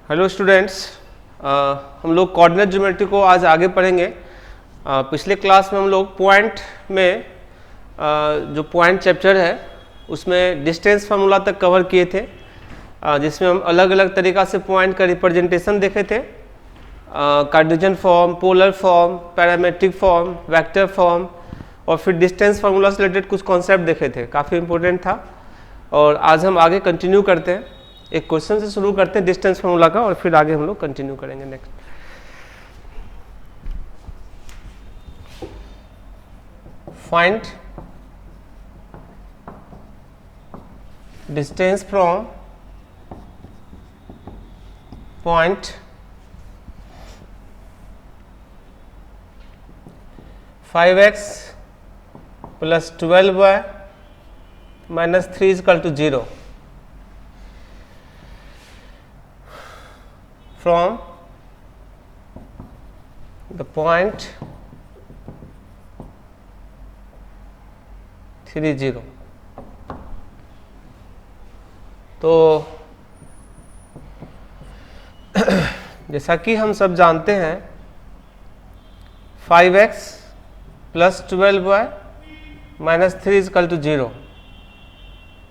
Hello students, हम लोग coordinate geometry को आज आगे पढ़ेंगे। पिछले क्लास में हम लोग पॉइंट में जो पॉइंट चैप्टर है उसमें डिस्टेंस फार्मूला तक कवर किए थे, जिसमें हम अलग अलग तरीक़ा से पॉइंट का रिप्रेजेंटेशन देखे थे। Cartesian form, polar form, parametric form, vector form और फिर डिस्टेंस फार्मूला से रिलेटेड कुछ कॉन्सेप्ट देखे थे, काफ़ी इंपॉर्टेंट था। और आज हम आगे कंटिन्यू करते हैं, एक क्वेश्चन से शुरू करते हैं डिस्टेंस फार्मूला का और फिर आगे हम लोग कंटिन्यू करेंगे। Next, find distance from point five x plus 12y minus 3 equal to 0 from the point 3 0। तो जैसा कि हम सब जानते हैं 5x plus 12y minus 3 equal to 0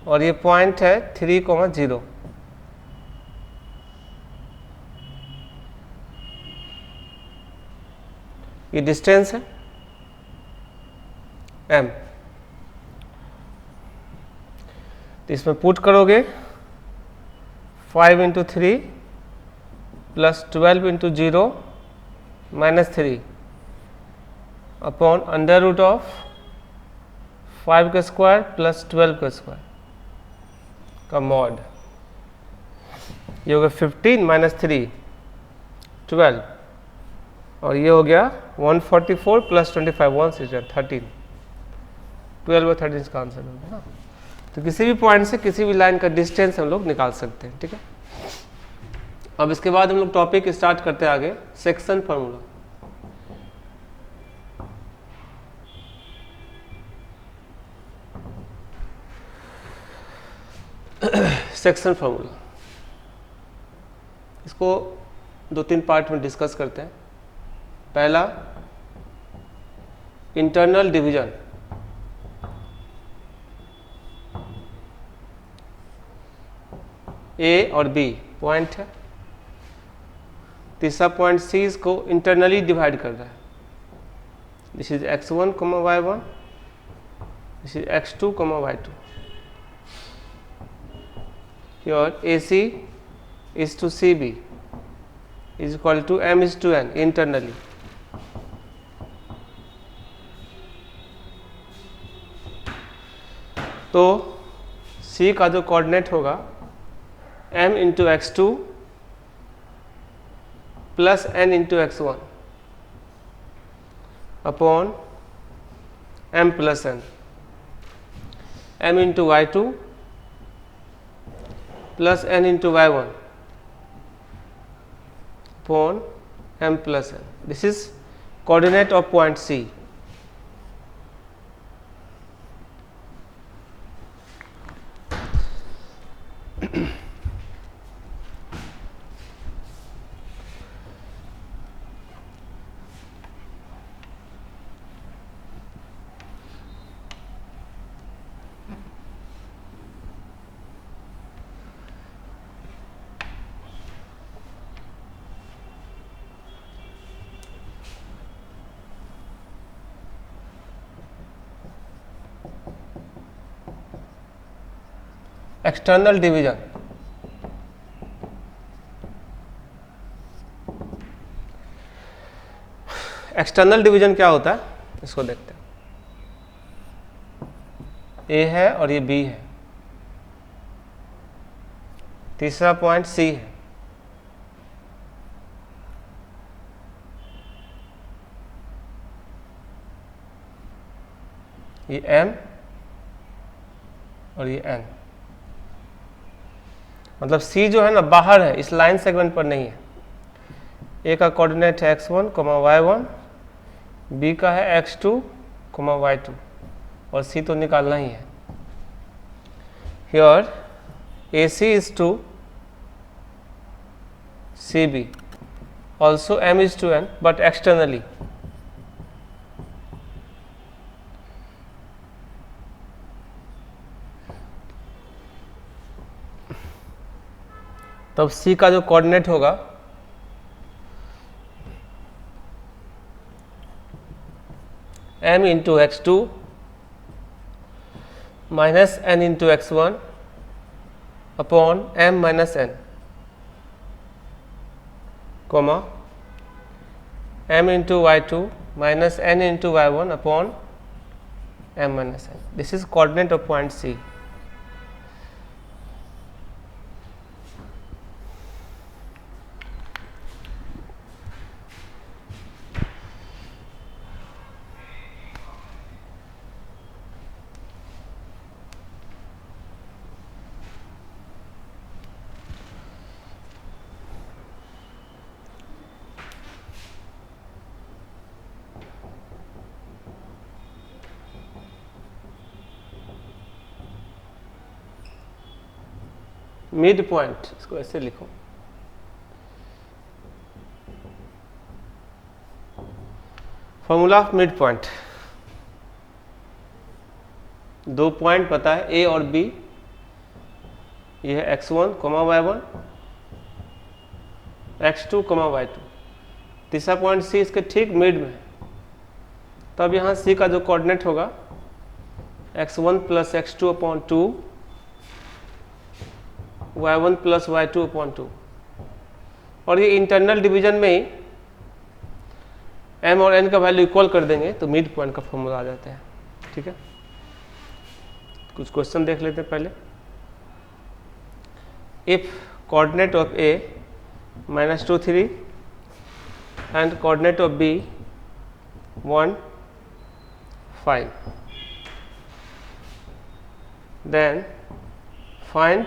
और ये पॉइंट है 3,0। ये डिस्टेंस है m। तो इसमें पुट करोगे 5 into 3 plus 12 into 0 minus 3 upon under root of 5 का स्क्वायर प्लस 12 का स्क्वायर का मॉड। ये हो गया 15 माइनस 3 12 और ये हो गया 144 प्लस 25 13 12 और 13 का आंसर हो गया। तो किसी भी पॉइंट से किसी भी लाइन का डिस्टेंस हम लोग निकाल सकते हैं, ठीक है। अब इसके बाद हम लोग टॉपिक स्टार्ट करते हैं आगे, सेक्शन फार्मूला। सेक्शन फार्मूला, इसको 2-3 पार्ट में डिस्कस करते हैं। पहला, इंटरनल डिवीजन। ए और बी पॉइंट है, तीसरा पॉइंट सी इसको इंटरनली डिवाइड कर रहा है। This is x1, y1, this is x2, y2। Here AC is to CB is equal to M is to N internally। तो C का जो कोऑर्डिनेट होगा M into x2 plus N into x1 upon M plus N, M into y2 plus N into y1 upon M plus N। This is coordinate of point C। External division, external division क्या होता है इसको देखते हैं। ए है और ये B है, तीसरा पॉइंट सी है, ये एम और ये एन। मतलब सी जो है ना बाहर है, इस लाइन सेगमेंट पर नहीं है। ए का कोऑर्डिनेट है x1, y1, बी का है x2, y2 और सी तो निकालना ही है। Here AC is to CB. Also M is to N, but externally. तब C का जो कोऑर्डिनेट होगा M into x2 minus N into x1 upon M minus N, comma M into y2 minus N into y1 upon M minus N. This is coordinate of point C. Mid point, इसको ऐसे लिखो, formula of mid point. दो point पता है ए और B, ये है x1, y1, x2, y2। तीसरा पॉइंट सी इसके ठीक मिड में है। तब यहाँ सी का जो कोऑर्डिनेट होगा x1 plus x2 upon 2, y1 plus y2 upon 2, और ये इंटरनल डिवीजन में ही m और n का वैल्यू इक्वल कर देंगे तो मिड पॉइंट का फॉर्मूला आ जाता है। ठीक है, कुछ क्वेश्चन देख लेते हैं पहले। If coordinate of a -2, 3 and coordinate of b 1, 5, then find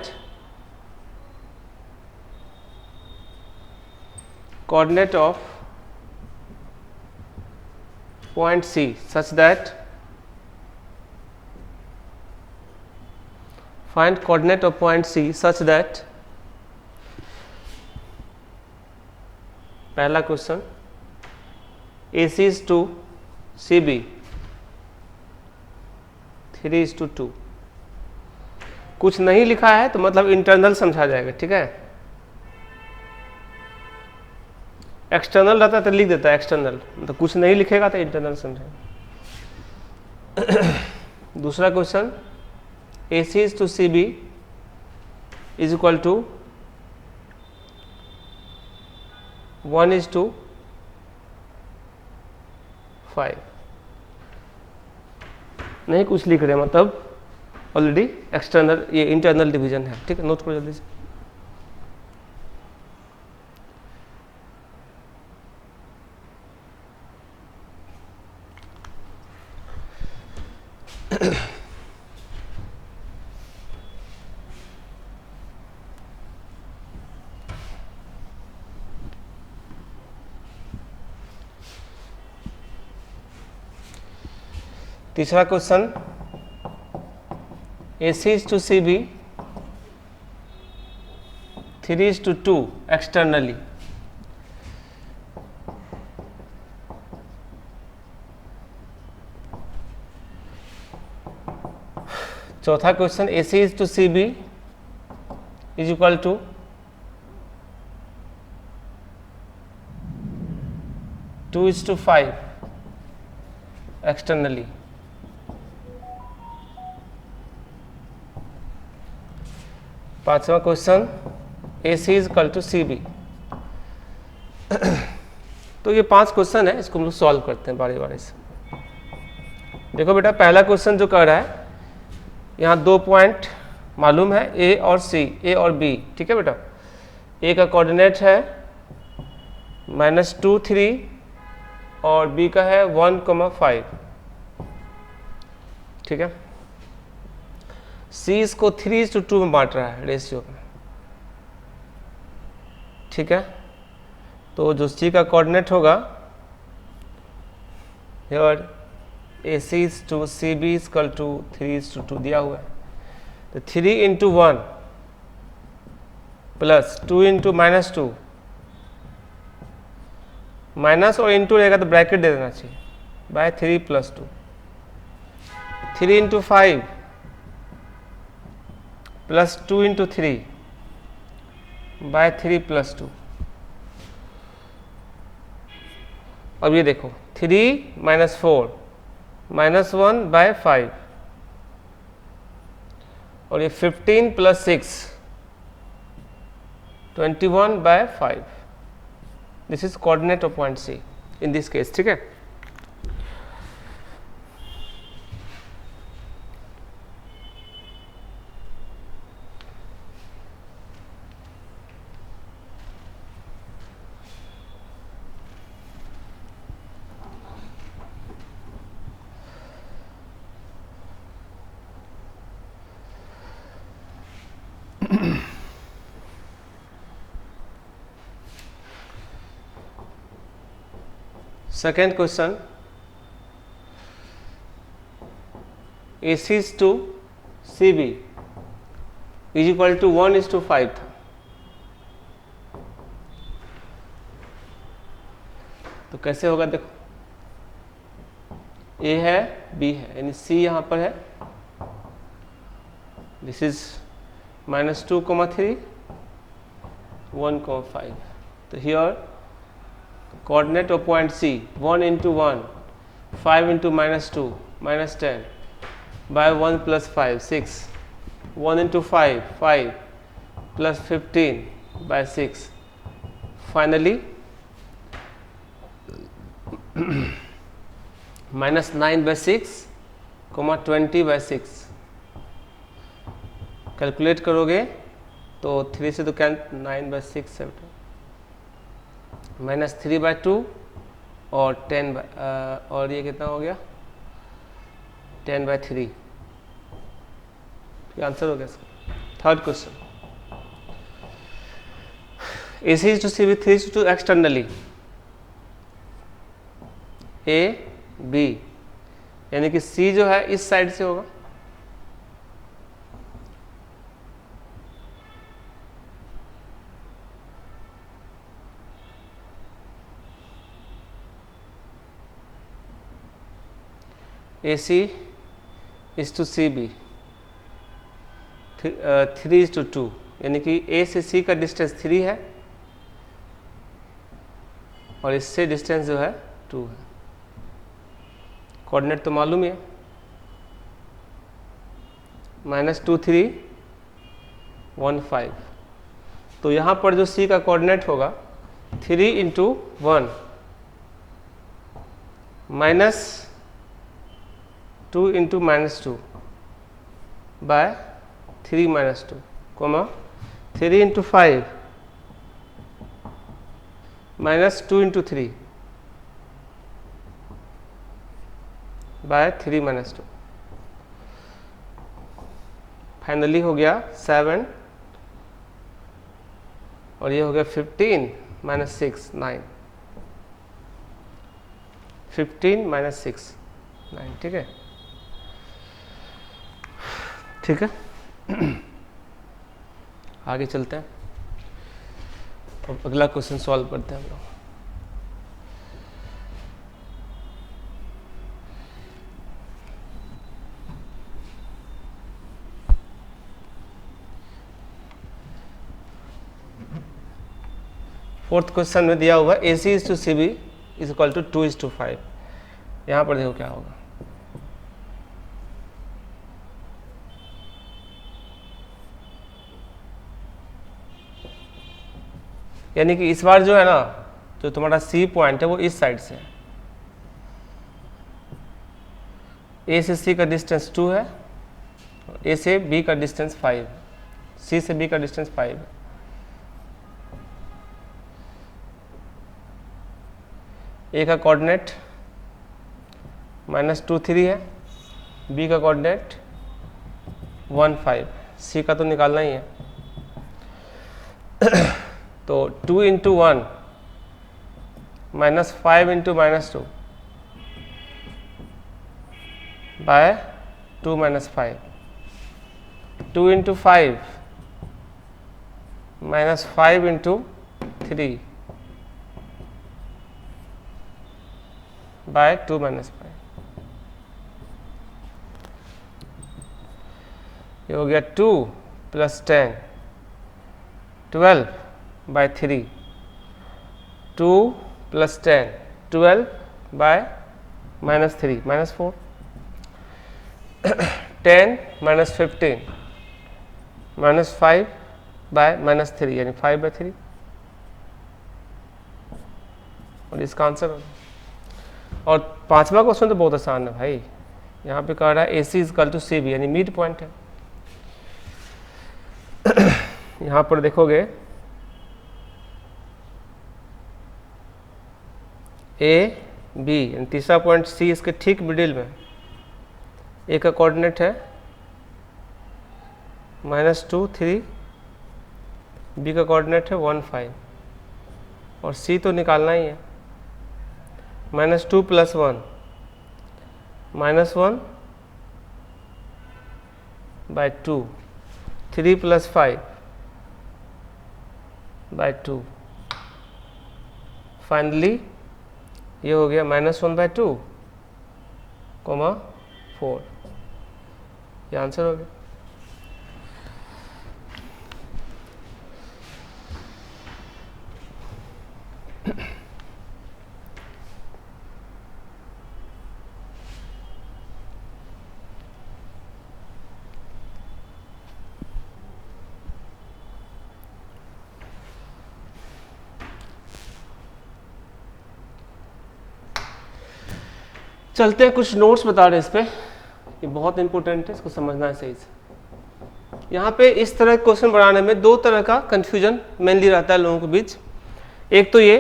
coordinate of point C such that find coordinate of point C such that, पहला question, AC is to CB 3:2। कुछ नहीं लिखा है तो मतलब इंटरनल समझा जाएगा। ठीक है, एक्सटर्नल रहता है तो लिख देता है एक्सटर्नल, मतलब कुछ नहीं लिखेगा तो इंटरनल समझेगा। दूसरा question, AC is to CB is equal to 1:5। नहीं कुछ लिख रहे मतलब ऑलरेडी एक्सटर्नल, ये इंटरनल डिवीजन है। ठीक है, नोट करो जल्दी से। तीसरा question, AC is to CB 3:2 externally. चौथा question, AC is to CB is equal to 2:5 externally. पांचवा question, AC is equal to CB। तो ये 5 क्वेश्चन है, इसको हम लोग सॉल्व करते हैं बारी बारी से। देखो बेटा, पहला क्वेश्चन जो कर रहा है, यहाँ 2 पॉइंट मालूम है A और C, A और B। ठीक है बेटा, A का कोऑर्डिनेट है -2, 3 और B का है 1, 5। ठीक है, C इसको 3:2 में बांट रहा है रेशियो में। ठीक है, तो जो C का कोऑर्डिनेट होगा, here AC is to CB is equal to 3:2 दिया हुआ है, तो 3 into 1 प्लस 2 into -2 माइनस और इंटू रहेगा तो ब्रैकेट दे देना चाहिए, बाय 3 + 2, 3 × 5 + 2 × 3 बाय 3 + 2। अब ये देखो 3 - 4 -1 बाय 5, और ये 15 + 6 21 by 5। This is coordinate of point C in this case, ठीक है। Second question, AC to CB is equal to 1:5 था, तो कैसे होगा देखो, A है B है, यानी C यहाँ पर है, दिस इज -2, 3 1, 5, तो here coordinate of point C 1 × 1 5 × -2 -10 by 1 + 5 6 1 × 5 5 + 15 by 6, finally -9 by 6, 20 by 6। Calculate करोगे तो 3 से तो क्या 9 by 6 7 -3 by 2 और 10 by और ये कितना हो गया 10 by 3। ये आंसर हो गया इसका। Third question, AC to CB 3:2 externally A B, यानी कि C जो है इस साइड से होगा, AC is to CB 3:2, यानी कि A से C का डिस्टेंस 3 है और इससे डिस्टेंस जो है 2 है। कोऑर्डिनेट तो मालूम ही है, -2 3 1 5, तो यहाँ पर जो C का कोऑर्डिनेट होगा 3 × 1 -2 × -2 by 3 - 2, 3 × 5 -2 × 3 by 3 - 2, फाइनली हो गया 7 और ये हो गया 15 - 6 9, 15 - 6 9, ठीक है, ठीक है। आगे चलते हैं, अब अगला क्वेश्चन सॉल्व करते हैं हम लोग। फोर्थ क्वेश्चन में दिया हुआ AC is to CB is equal to 2:5, यहाँ पर देखो क्या होगा, यानी कि इस बार जो है ना, जो तुम्हारा C पॉइंट है वो इस साइड से है, A से C का डिस्टेंस 2 है, A से B का डिस्टेंस 5, C से B का डिस्टेंस 5 है। A का कोऑर्डिनेट -2 3 है, B का कोऑर्डिनेट 1 5, C का तो निकालना ही है, तो 2 × 1 -5 × -2 by 2 - 5, 2 × 5 -5 × 3 बाय 2 माइनस पाई। ये हो गया 2 plus 10 12 by 3, 2 plus 10 12 by -3 -4, 10 minus 15 -5 by -3 यानी 5 बाय 3, और इसका आंसर होगा। और पांचवा क्वेश्चन तो बहुत आसान है भाई, यहाँ पे कह रहा है AC इक्वल टू CB यानी मिड पॉइंट है। यहाँ पर देखोगे AB यानी तीसरा पॉइंट C इसके ठीक मिडिल में, A का कोऑर्डिनेट है -2 3, B का कोऑर्डिनेट है 1 5, और C तो निकालना ही है। -2 plus 1 -1 by 2, 3 plus 5 by 2, finally ये हो गया -1 बाय 2, 4, ये आंसर हो गया। चलते हैं, कुछ नोट्स बता रहे हैं इस पे, ये बहुत इंपॉर्टेंट है, इसको समझना है सही से। यहाँ पे इस तरह क्वेश्चन बनाने में दो तरह का कंफ्यूजन मेनली रहता है लोगों के बीच। एक तो ये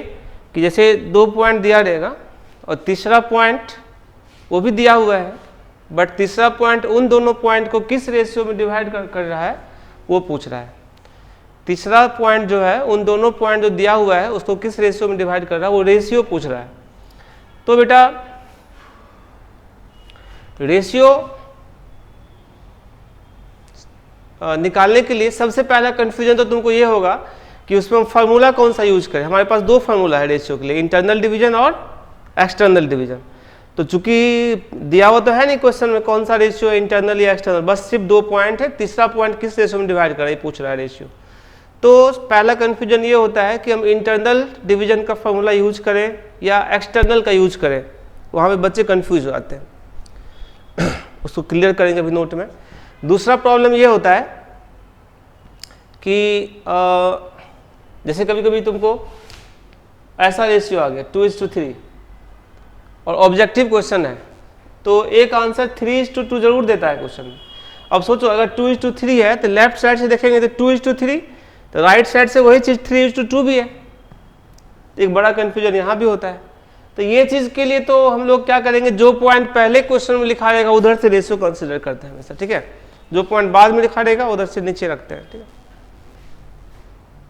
कि जैसे 2 पॉइंट दिया रहेगा और तीसरा पॉइंट वो भी दिया हुआ है, बट तीसरा पॉइंट उन दोनों पॉइंट को किस रेशियो में डिवाइड कर रहा है वो पूछ रहा है। तीसरा पॉइंट जो है उन दोनों पॉइंट जो दिया हुआ है उसको किस रेशियो में डिवाइड कर रहा है वो रेशियो पूछ रहा है। तो बेटा रेशियो निकालने के लिए सबसे पहला कंफ्यूजन तो तुमको ये होगा कि उसमें फार्मूला कौन सा यूज करें। हमारे पास दो फार्मूला है रेशियो के लिए, इंटरनल डिवीजन और एक्सटर्नल डिवीजन। तो चूंकि दिया हुआ तो है नहीं क्वेश्चन में कौन सा रेशियो है, इंटरनल या एक्सटर्नल, बस सिर्फ 2 पॉइंट है, तीसरा पॉइंट किस रेशियो में डिवाइड करें पूछ रहा है रेशियो। तो पहला कंफ्यूजन ये होता है कि हम इंटरनल डिवीजन का फार्मूला यूज करें या एक्सटर्नल का यूज करें, वहाँ पे बच्चे कंफ्यूज हो जाते हैं। उसको क्लियर करेंगे अभी नोट में। दूसरा प्रॉब्लम ये होता है कि जैसे कभी कभी तुमको ऐसा रेशियो आ गया 2:3 और ऑब्जेक्टिव क्वेश्चन है, तो एक आंसर 3:2 जरूर देता है क्वेश्चन में। अब सोचो अगर 2:3 है तो लेफ्ट साइड से देखेंगे तो 2:3, तो राइट साइड से वही चीज 3:2 भी है। तो एक बड़ा कंफ्यूजन यहाँ भी होता है। तो ये चीज के लिए तो हम लोग क्या करेंगे, जो पॉइंट पहले क्वेश्चन में लिखा रहेगा उधर से रेशियो कंसीडर करते हैं हमेशा, ठीक है। जो पॉइंट बाद में लिखा रहेगा उधर से नीचे रखते हैं, ठीक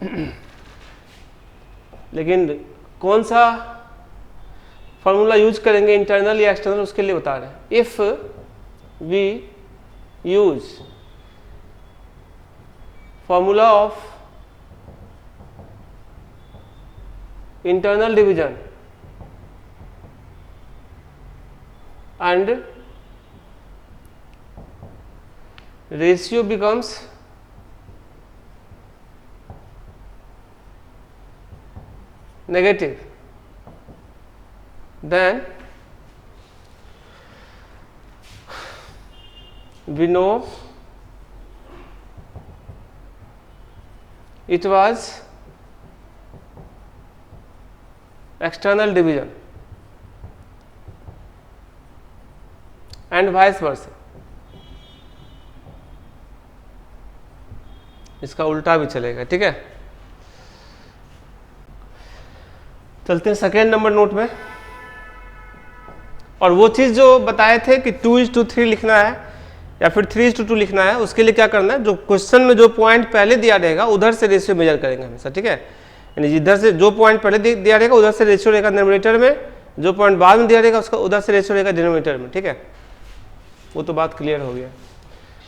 है। लेकिन कौन सा फॉर्मूला यूज करेंगे इंटरनल या एक्सटर्नल उसके लिए बता रहे हैं। If we use formula of internal division and ratio becomes negative, then we know it was external division and vice versa। इसका उल्टा भी चलेगा, ठीक है। चलते हैं सेकेंड नंबर नोट में। और वो चीज जो बताए थे कि 2:3 लिखना है या फिर 3:2 लिखना है, उसके लिए क्या करना है, जो क्वेश्चन में जो पॉइंट पहले दिया रहेगा उधर से रेशियो मेजर करेंगे हमेशा, ठीक है। यानी इधर से जो पॉइंट पहले दिया रहेगा उधर से रेशियो रहेगा न्यूमरेटर में, जो पॉइंट बाद में दिया रहेगा उसका उधर से रेशियो रहेगा डिनोमिनेटर में, ठीक है। वो तो बात क्लियर हो गया।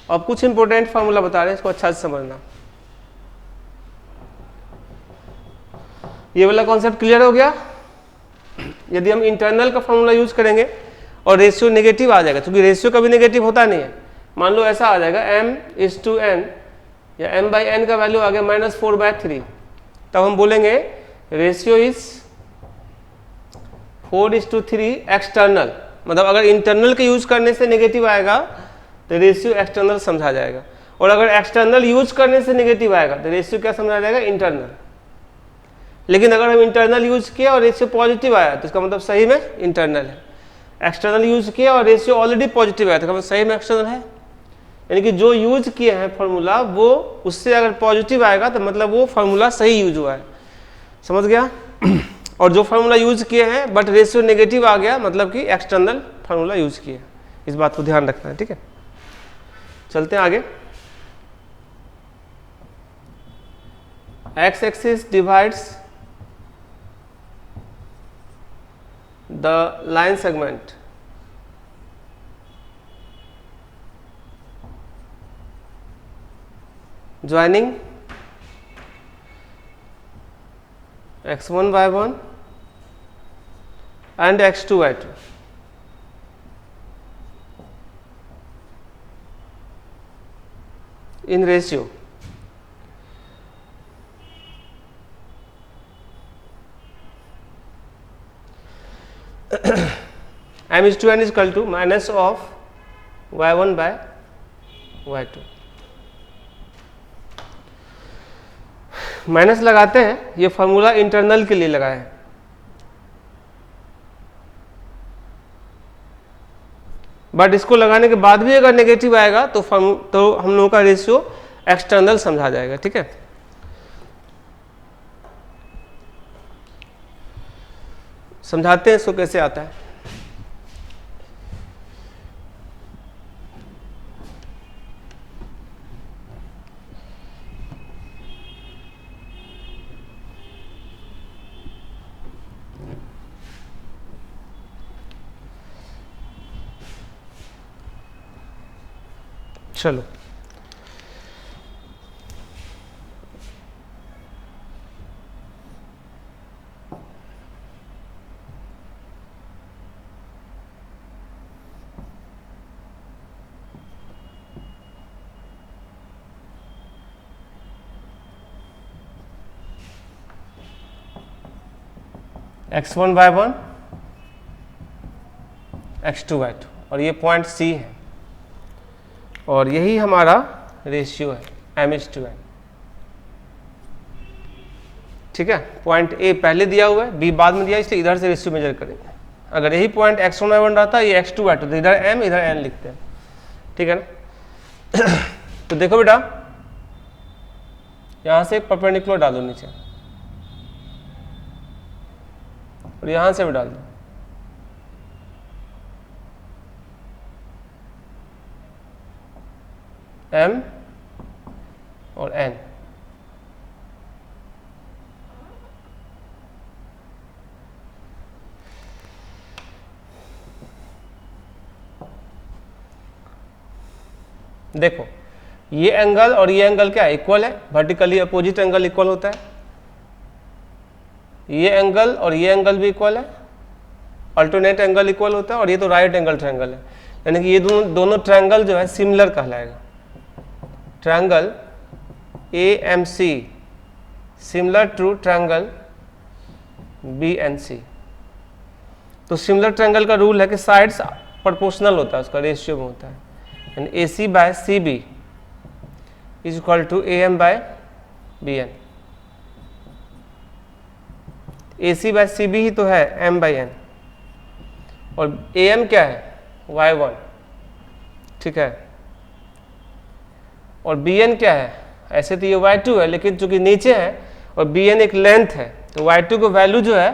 अब कुछ इंपॉर्टेंट फार्मूला बता रहे हैं, इसको अच्छा से समझना। ये वाला कॉन्सेप्ट क्लियर हो गया। यदि हम इंटरनल का फॉर्मूला यूज करेंगे और रेशियो नेगेटिव आ जाएगा, क्योंकि रेशियो कभी नेगेटिव होता नहीं है। मान लो ऐसा आ जाएगा m/n या m/n का वैल्यू आ गया -4/3, तब हम बोलेंगे रेशियो इज 4:3 एक्सटर्नल। मतलब अगर इंटरनल के यूज करने से नेगेटिव आएगा तो रेशियो एक्सटर्नल समझा जाएगा, और अगर एक्सटर्नल यूज करने से नेगेटिव आएगा तो रेशियो क्या समझा जाएगा, इंटरनल। लेकिन अगर हम इंटरनल यूज किया और रेशियो पॉजिटिव आया तो इसका मतलब सही में इंटरनल है। एक्सटर्नल यूज किया और रेशियो ऑलरेडी पॉजिटिव आया तो इसका मतलब सही में एक्सटर्नल है। यानी कि जो यूज किए हैं फॉर्मूला वो उससे अगर पॉजिटिव आएगा तो मतलब वो फार्मूला सही यूज हुआ है, समझ गया। और जो फार्मूला यूज किए हैं बट रेशियो नेगेटिव आ गया मतलब कि एक्सटर्नल फार्मूला यूज किए। इस बात को ध्यान रखना है, ठीक है। चलते हैं आगे। X axis divides the line segment joining x1 y1 and x2 y2 in ratio m/n is equal to minus of y1 by y2। Minus लगाते हैं, ये फॉर्मूला इंटरनल के लिए लगाए हैं। बट इसको लगाने के बाद भी अगर नेगेटिव आएगा तो हम लोगों का रेशियो एक्सटर्नल समझा जाएगा, ठीक है। समझाते हैं इसको कैसे आता है। चलो x1 y1 x2 y2 और ये पॉइंट C है और यही हमारा रेशियो है m/n, ठीक है। पॉइंट A पहले दिया हुआ है, B बाद में दिया, इसलिए इधर से रेशियो मेजर करेंगे। अगर यही पॉइंट x1 y1 रहता ये x2 y2 तो इधर m इधर n लिखते हैं, ठीक है ना। तो देखो बेटा यहां से एक परपेंडिकुलर डालो नीचे और यहां से भी डाल दो। m और n, देखो ये एंगल और ये एंगल क्या है, इक्वल है। वर्टिकली अपोजिट एंगल इक्वल होता है। ये एंगल और ये एंगल भी इक्वल है, अल्टरनेट एंगल इक्वल होता है, और ये तो राइट एंगल ट्रायंगल है। यानी कि ये दोनों ट्रायंगल जो है सिमिलर कहलाएगा। Triangle AMC similar to triangle BNC। तो सिमिलर ट्रायंगल का रूल है कि साइड्स प्रोपोर्शनल होता है, उसका रेशियो में होता है। यानी AC by CB is equal to AM by BN। AC by CB ही तो है M बाय N, और AM क्या है Y1, ठीक है, और BN क्या है, ऐसे तो ये Y2 है लेकिन चूंकि नीचे है और BN एक लेंथ है तो Y2 को वैल्यू जो है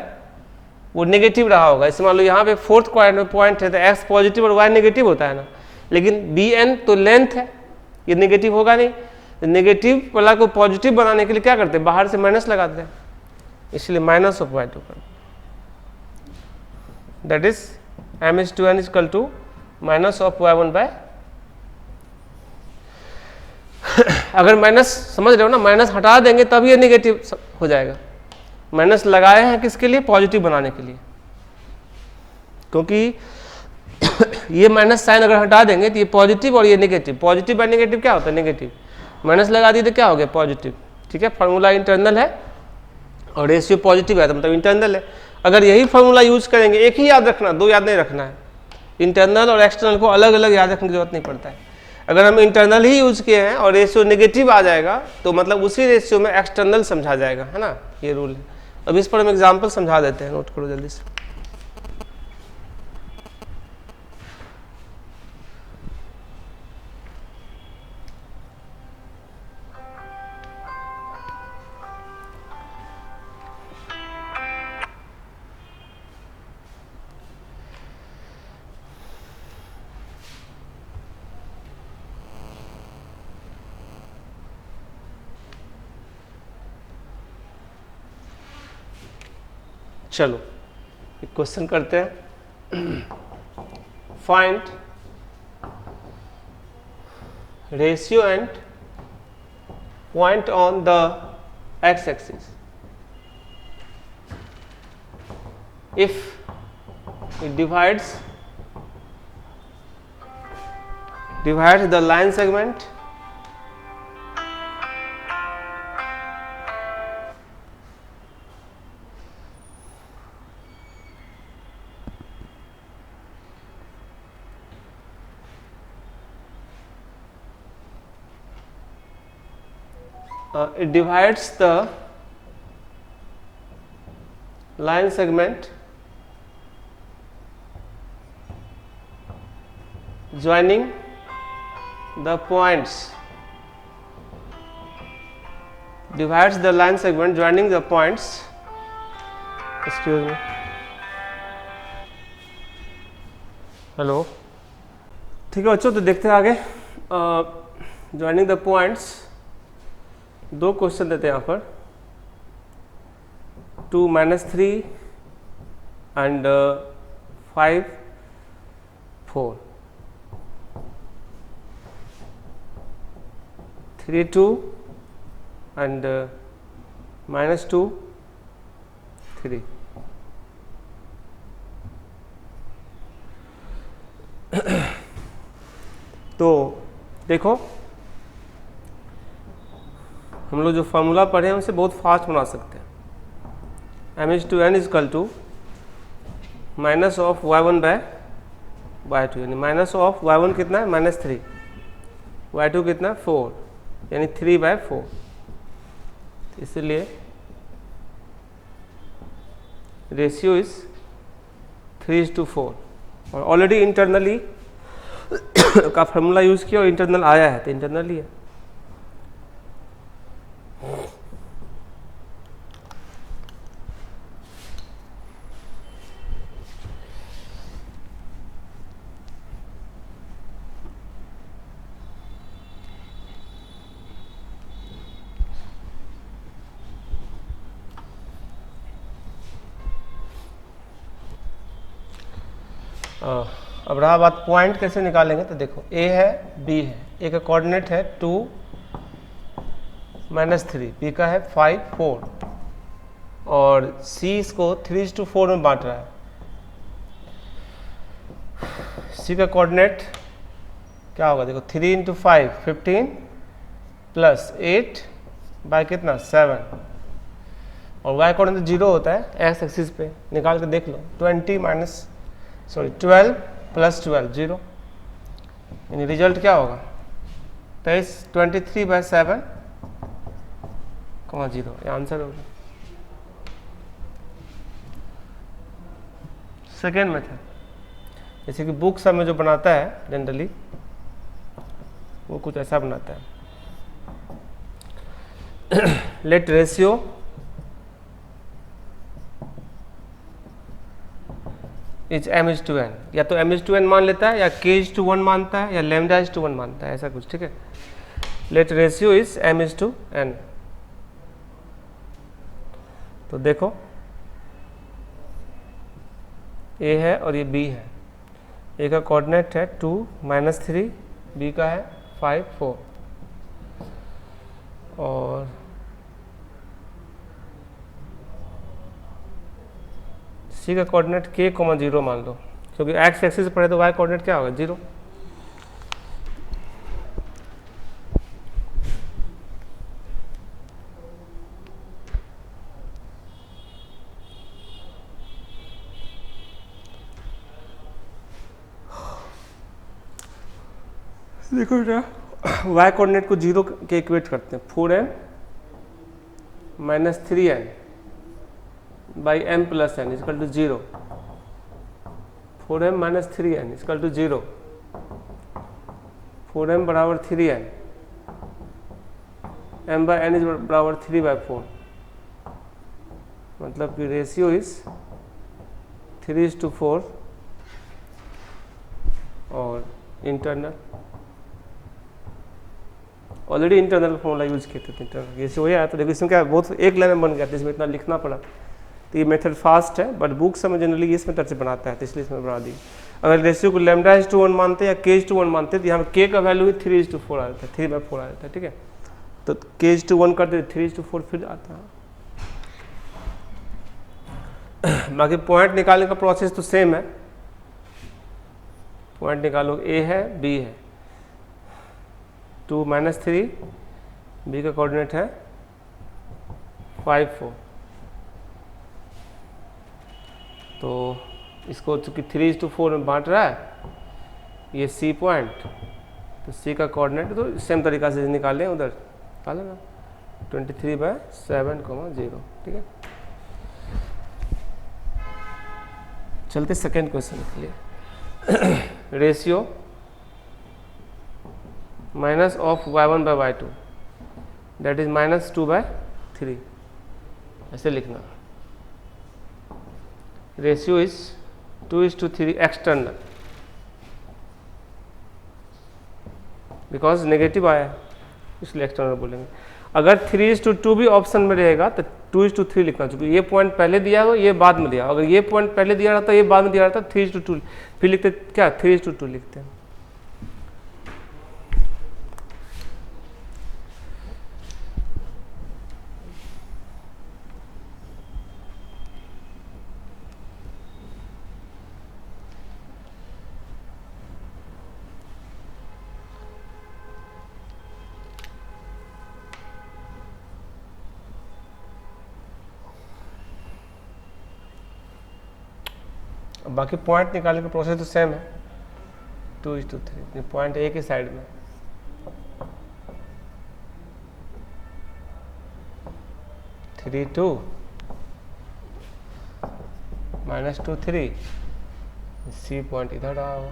वो नेगेटिव रहा होगा। इसमें मान लो यहाँ पे फोर्थ क्वाड्रेंट में पॉइंट है तो X पॉजिटिव और Y नेगेटिव होता है ना, लेकिन BN तो लेंथ है, ये नेगेटिव होगा नहीं। तो नेगेटिव वाला को पॉजिटिव बनाने के लिए क्या करते हैं, बाहर से माइनस लगाते हैं, इसलिए माइनस ऑफ Y2 कर, that is m/n is equal to minus of Y1 by. अगर माइनस समझ रहे हो ना, माइनस हटा देंगे तब ये नेगेटिव हो जाएगा। माइनस लगाए हैं किसके लिए, पॉजिटिव बनाने के लिए। क्योंकि ये माइनस साइन अगर हटा देंगे तो ये पॉजिटिव और ये नेगेटिव, पॉजिटिव बाय नेगेटिव क्या होता है नेगेटिव, माइनस लगा दी तो क्या हो गया पॉजिटिव, ठीक है। फार्मूला इंटरनल है और रेशियो पॉजिटिव है तो मतलब इंटरनल है। अगर यही फार्मूला यूज करेंगे, एक ही याद रखना, दो याद नहीं रखना है, इंटरनल और एक्सटर्नल को अलग अलग याद रखने की जरूरत नहीं पड़ता है। अगर हम इंटरनल ही यूज किए हैं और रेशियो नेगेटिव आ जाएगा तो मतलब उसी रेशियो में एक्सटर्नल समझा जाएगा, है ना, ये रूल है। अब इस पर हम एग्जाम्पल समझा देते हैं, नोट करो जल्दी से। चलो एक क्वेश्चन करते हैं। Find ratio and point on the x axis if it divides the line segment it divides the line segment joining the points, divides the line segment joining the points, excuse me, hello, ठीक है बच्चों। तो देखते हैं आगे, joining the points, दो question देते हैं यहाँ पर, 2 -3 एंड 5 4, 3 2 एंड -2 3। तो देखो हम लोग जो फार्मूला पढ़े हैं उसे बहुत फास्ट बना सकते हैं। m/n is equal to minus of y1/y2, यानी माइनस ऑफ y1 कितना है -3, y2 कितना है 4, यानी 3/4। इसलिए रेशियो इज 3:4 और ऑलरेडी इंटरनली का फार्मूला यूज किया और इंटरनल आया है तो इंटरनल ही है। अब रहा बात पॉइंट कैसे निकालेंगे, तो देखो ए है बी है, ए का कोऑर्डिनेट है 2 -3, बी का है 5 4 और सी इसको 3:4 में बांट रहा है। सी का कोऑर्डिनेट क्या होगा, देखो 3 × 5 15 प्लस 8 बाय कितना 7 और y कोऑर्डिनेट 0 होता है एक्स एक्सिस पे, निकाल के देख लो 12 प्लस 12 0, यानी रिजल्ट क्या होगा 23/7, 0, ये आंसर होगा। सेकेंड मेथड, जैसे कि बुक सब में जो बनाता है जनरली वो कुछ ऐसा बनाता है। लेट रेशियो इज m/n, या तो m/n मान लेता है या k/1 मानता है या λ/1 मानता है, ऐसा कुछ, ठीक है। Let ratio is m/n। तो देखो a है और ये b है, a का कोऑर्डिनेट है 2 -3, b का है 5 4 और c का कोऑर्डिनेट k, 0 मान लो, क्योंकि एक्स एक्सिस पर है तो वाई कोऑर्डिनेट क्या होगा 0। देखो बेटा वाई कोऑर्डिनेट को 0 के इक्वेट करते हैं 4m - 3n by m + n equal to 0। 4m - 3n equal to 0। 4m बराबर 3n, m/n इज बराबर 3/4, मतलब कि रेशियो इज 3:4 और internal already internal formula use किए थे इंटरनल रेशियो वही आया। तो देखो इसमें क्या बहुत एक लाइन में बन गया था, इसमें इतना लिखना पड़ा। तो ये मेथड फास्ट है बट बुक में जनरली इस मेथड से बनाता है, तो इसलिए इसमें बना दी। अगर रेशियो को λ/1 मानते हैं या k/1 मानते हैं तो यहाँ पे k का वैल्यू 3:4 आ जाता है, 3/4 आ जाता है, ठीक है। तो k/1 करते 3:4 फिर आता है। बाकी पॉइंट निकालने का प्रोसेस तो सेम है। पॉइंट निकालो, a है b है, 2 - 3, b का कोऑर्डिनेट है 5 4। तो इसको चूंकि 3:4 में बांट रहा है, ये c पॉइंट, तो c का कोऑर्डिनेट तो सेम तरीका से निकालें, उधर निकाले ना 23/7,0, ठीक है। चलते सेकेंड क्वेश्चन के लिए। Ratio minus of y1/y2 that is -2/3, ऐसे लिखना। Ratio is 2:3 external, because negative आया इसलिए एक्सटर्नल बोलेंगे। अगर 3:2 भी ऑप्शन में रहेगा तो 2:3 लिखना, चूंकि ये पॉइंट पहले दिया हो ये बाद में दिया। अगर ये पॉइंट पहले दिया रहता ये बाद में दिया रहता 3:2 फिर लिखते क्या 3:2 लिखते हैं। बाकी पॉइंट निकालने का प्रोसेस तो सेम है, 2:3, पॉइंट एक ही साइड में। (3:2 - 2:3) सी पॉइंट इधर आ हुआ।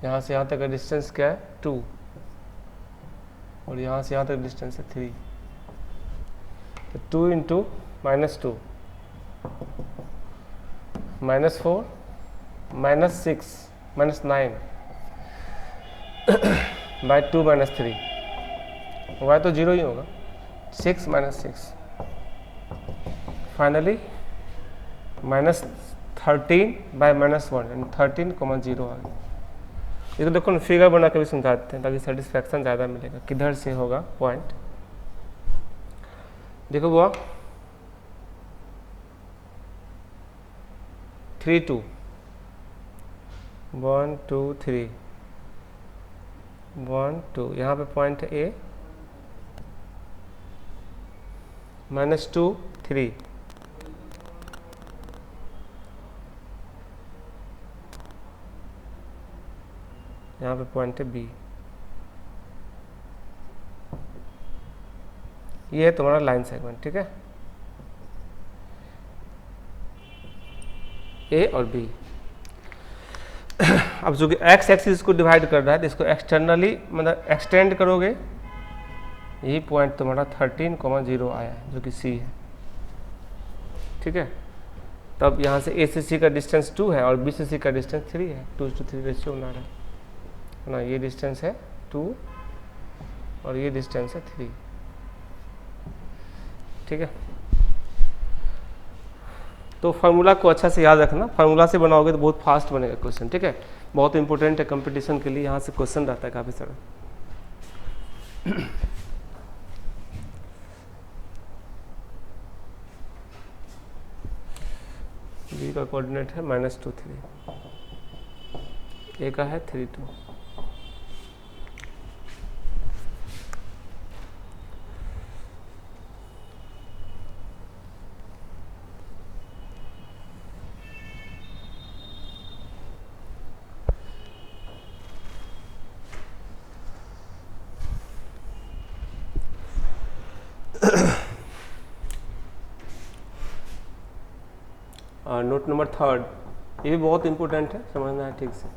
यहाँ से यहाँ तक का डिस्टेंस क्या है 2 और यहाँ से यहाँ तक डिस्टेंस है 3। तो 2 × -2 -4 -6 -9 बाई 2 - 3, y तो 0 ही होगा, 6 - 6, फाइनली -13 बाई -1 एंड 13,0 आ गया। ये तो देखो फिगर बना के भी समझाते हैं ताकि सेटिस्फैक्शन ज़्यादा मिलेगा किधर से होगा पॉइंट। देखो वो 3 2 1 2 3 1 2, यहाँ पे पॉइंट है A, -2 3, यहाँ पे पॉइंट है B। ये है तुम्हारा लाइन सेगमेंट, ठीक है, ए और बी। अब जो कि एक्स एक्सिस को डिवाइड कर रहा है तो इसको एक्सटर्नली मतलब एक्सटेंड करोगे, यही पॉइंट तुम्हारा 13,0 आया है जो कि सी है, ठीक है। तब यहाँ से ए से सी का डिस्टेंस 2 है और बी से सी का डिस्टेंस 3 है, 2:3 रेशियो बना रहा है ना। ये डिस्टेंस है 2 और ये डिस्टेंस है 3, ठीक है। तो फार्मूला को अच्छा से याद रखना, फार्मूला से बनाओगे तो बहुत फास्ट बनेगा क्वेश्चन, ठीक है। बहुत इंपॉर्टेंट है कंपटीशन के लिए, यहाँ से क्वेश्चन रहता है काफ़ी सारा। बी का कोऑर्डिनेट है -2 3, ए का है 3 2। नोट नंबर 3, ये भी बहुत इंपॉर्टेंट है, समझना है ठीक से।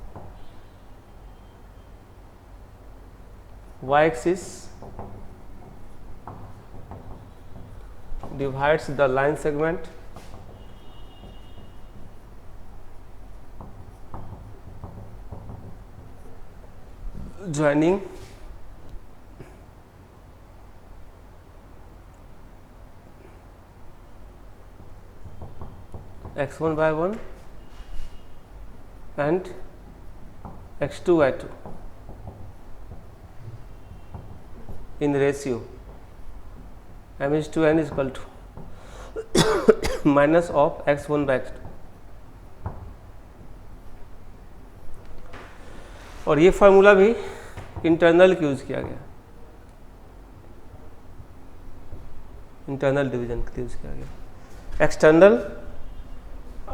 y axis divides the line segment joining x1 by 1 and x2 by 2 in ratio m is to n is equal to minus of x1 by x2। और ये फार्मूला भी इंटरनल यूज किया गया, इंटरनल डिवीजन के use किया गया। External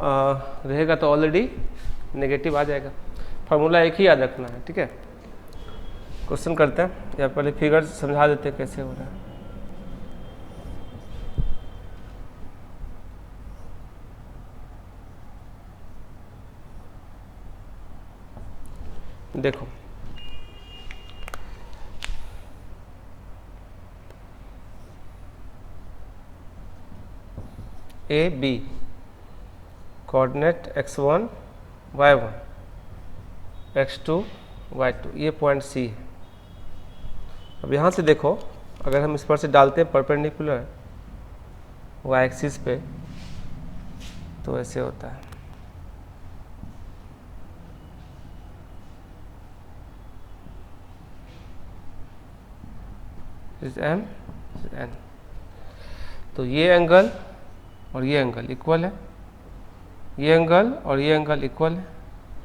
रहेगा तो ऑलरेडी नेगेटिव आ जाएगा। फार्मूला एक ही याद रखना है, ठीक है। क्वेश्चन करते हैं या पहले फिगर समझा देते हैं कैसे हो रहा है। देखो A B coordinate x1 y1 x2 y2, ये पॉइंट सी है। अब यहाँ से देखो, अगर हम इस पर से डालते हैं परपेंडिकुलर y एक्सिस पे तो ऐसे होता है। इस m इस n, तो ये एंगल और ये एंगल इक्वल है, ये एंगल और ये एंगल इक्वल है,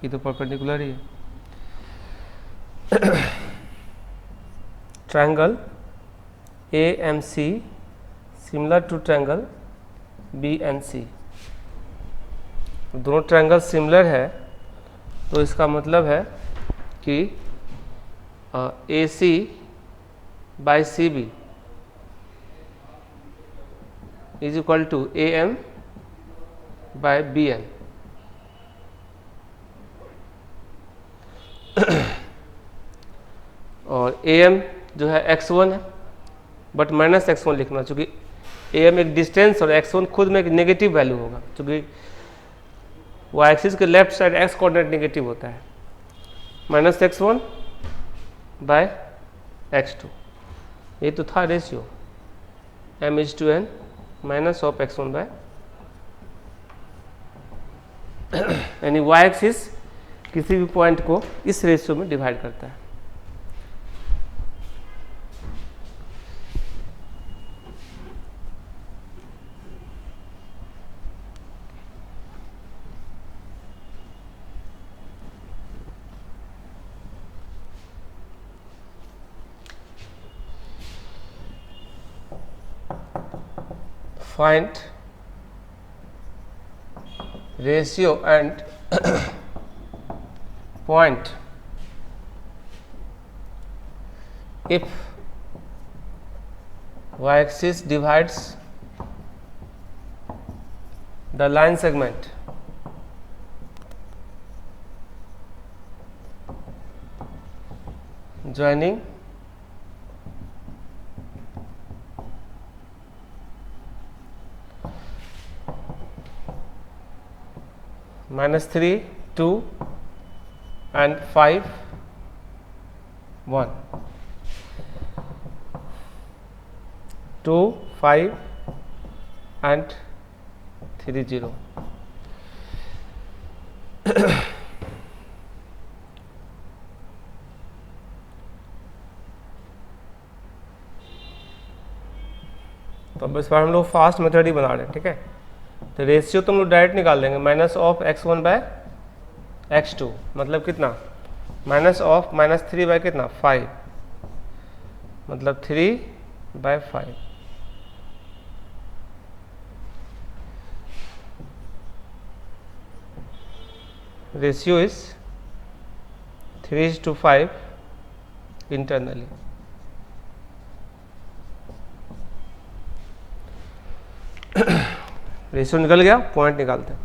ये तो परपेंडिकुलर ही है। Triangle AMC similar to triangle BNC, दोनों ट्रायंगल सिमिलर है तो इसका मतलब है कि AC by CB is equal to AM by BN। और AM जो है x1 है, बट माइनस x1 लिखना, चूँकि AM एक डिस्टेंस और x1 खुद में एक नेगेटिव वैल्यू होगा, चूँकि y एक्सिस के left side x coordinate negative होता है। माइनस x1 बाय x2, ये तो था ratio m is to n minus of x1 by, यानी y एक्सिस किसी भी पॉइंट को इस रेशियो में डिवाइड करता है। Find ratio and point if y-axis divides the line segment joining -3 2 and 5 1 2 5 and 3 0। तो अब इस बार हम लोग फास्ट मेथड ही बना रहे हैं, ठीक है। तो रेशियो तुम लोग डायरेक्ट निकाल देंगे, minus of x1 by x2, मतलब कितना, माइनस ऑफ -3 बाय कितना 5, मतलब 3/5। Ratio is 3:5 internally. रेशियो निकल गया, पॉइंट निकालते हैं।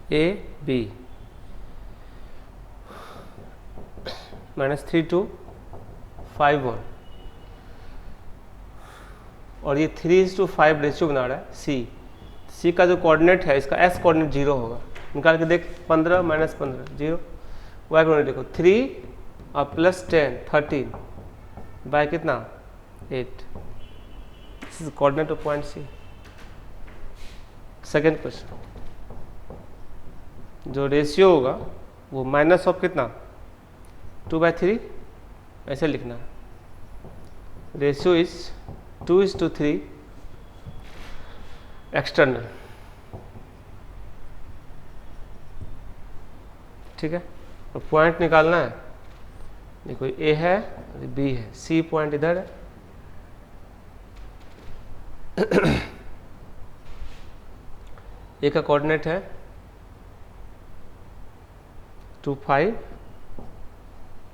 ए बी -3 to 5 1, और ये 3:5 रेशियो बना रहा है सी का जो कोऑर्डिनेट है, इसका एस कोऑर्डिनेट 0 होगा। निकाल के देख, 15 -15 0, वाई कोऑर्डिनेट देखो 3 और +10 13 बाय कितना 8, this is coordinate of point C. Second question, जो रेशियो होगा वो माइनस ऑफ कितना 2/3, ऐसे लिखना है। रेशियो इज 2:3 एक्सटर्नल, ठीक है। और पॉइंट निकालना है, देखो ए है बी है, सी पॉइंट इधर है, ए का कोऑर्डिनेट है 2 5,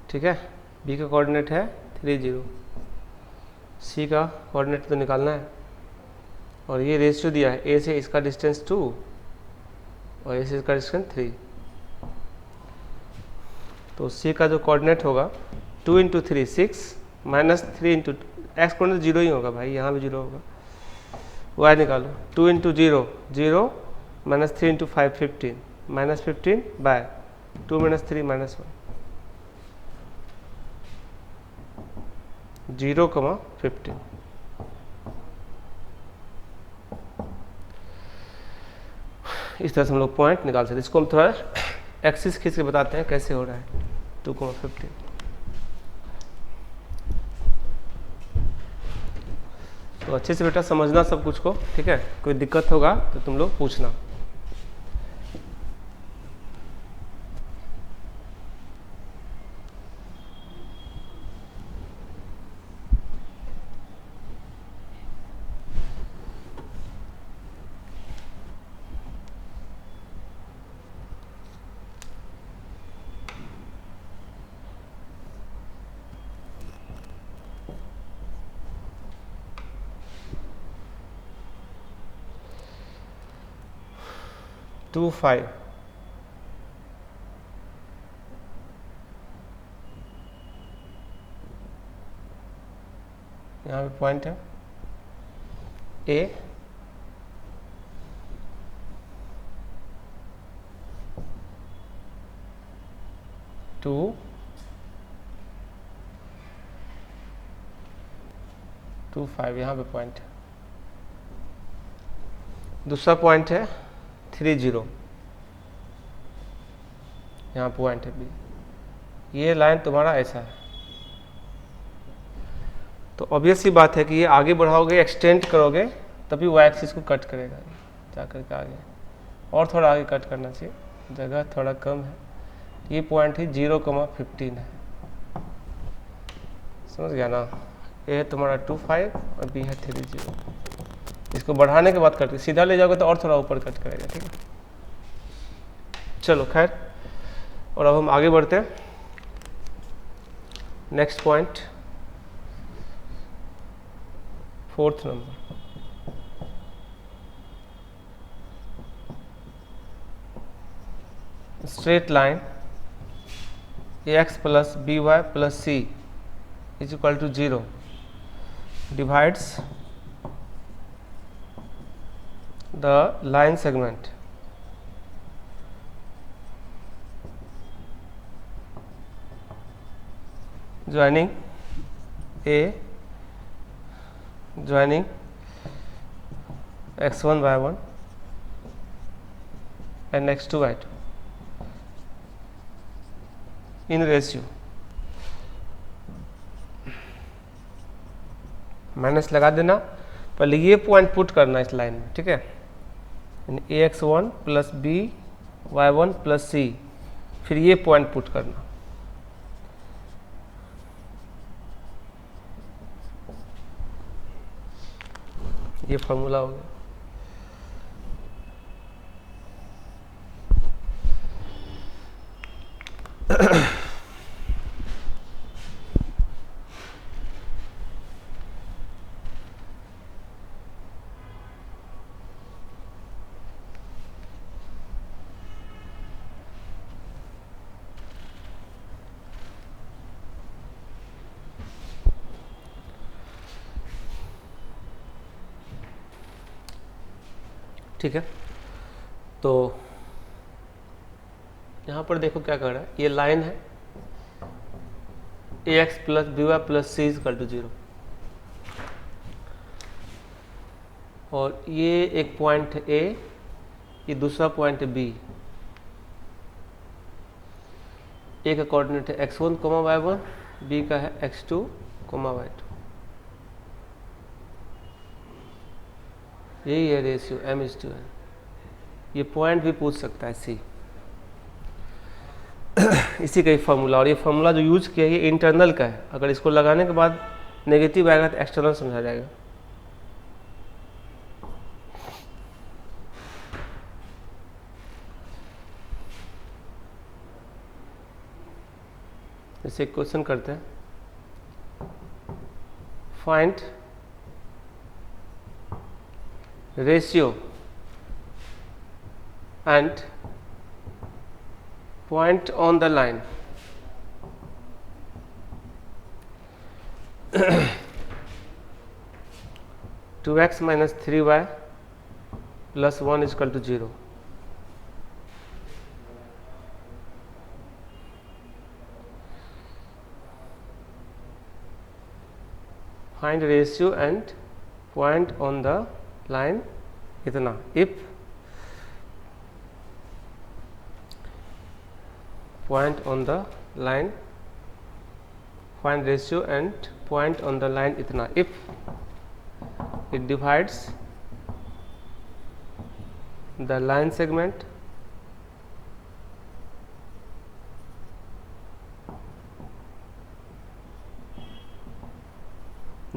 ठीक है, बी का कोऑर्डिनेट है 3 0, सी का कोऑर्डिनेट तो निकालना है, और ये रेशियो दिया है, ए से इसका डिस्टेंस 2 और ए से इसका डिस्टेंस 3, तो सी का जो कोऑर्डिनेट होगा 2 × 3 6 -3 × एक्स कोऑर्डिनेट 0 ही होगा भाई, यहाँ भी 0 होगा। वाई निकालो, 2 × 0 0 -3 × 5 15 -15 बाय 2 - 3 -1 0,15। इस तरह से हम लोग पॉइंट निकाल सकते हैं। इसको हम थोड़ा एक्सिस खींच के बताते हैं कैसे हो रहा है 2,15। तो अच्छे से बेटा समझना सब कुछ को, ठीक है। कोई दिक्कत होगा तो तुम लोग पूछना। टू 5 यहाँ पे पॉइंट है ए, टू 2 5 यहाँ पे पॉइंट है। दूसरा पॉइंट है 3 0, यहाँ पॉइंट है बी। ये लाइन तुम्हारा ऐसा है, तो ऑब्वियस सी बात है कि ये आगे बढ़ाओगे, एक्सटेंड करोगे, तभी वाई एक्सिस को कट करेगा जा करके आगे, और थोड़ा आगे कट करना चाहिए, जगह थोड़ा कम है। ये पॉइंट ही 0,15 है, समझ गया ना। ये है तुम्हारा 2 5 और बी है 3 0। इसको बढ़ाने के बाद कट, सीधा ले जाओगे तो और थोड़ा ऊपर कट करेगा, ठीक है। चलो खैर, और अब हम आगे बढ़ते हैं। Next point, 4th number, straight line ax + by + c = 0 divides the line segment joining A, joining x1 y1 and x2 y2 in ratio, minus लगा देना, पहले ये पॉइंट पुट करना इस लाइन में, ठीक है, A X one plus B Y one plus C, फिर ये पॉइंट पुट करना, ये फॉर्मूला हो गया। ठीक है, तो यहाँ पर देखो क्या कर रहा है, ये लाइन है A X plus B Y plus C equal to 0, और ये एक पॉइंट है ए, ये दूसरा पॉइंट है बी, ए का कोऑर्डिनेट है x1 कोमा y1, बी का है x2 कोमा y2, यही है रेशियो m/n। ये पॉइंट भी पूछ सकता है सी, इसी का ही फॉर्मूला, और ये फॉर्मूला जो यूज किया है ये इंटरनल का है, अगर इसको लगाने के बाद नेगेटिव आएगा तो एक्सटर्नल समझा जाएगा। जैसे क्वेश्चन करते हैं, find ratio and point on the line two x minus 3y plus 1 is equal to 0. Find ratio and point on the line इतना, if point on the line, find ratio and point on the line इतना, if it divides the line segment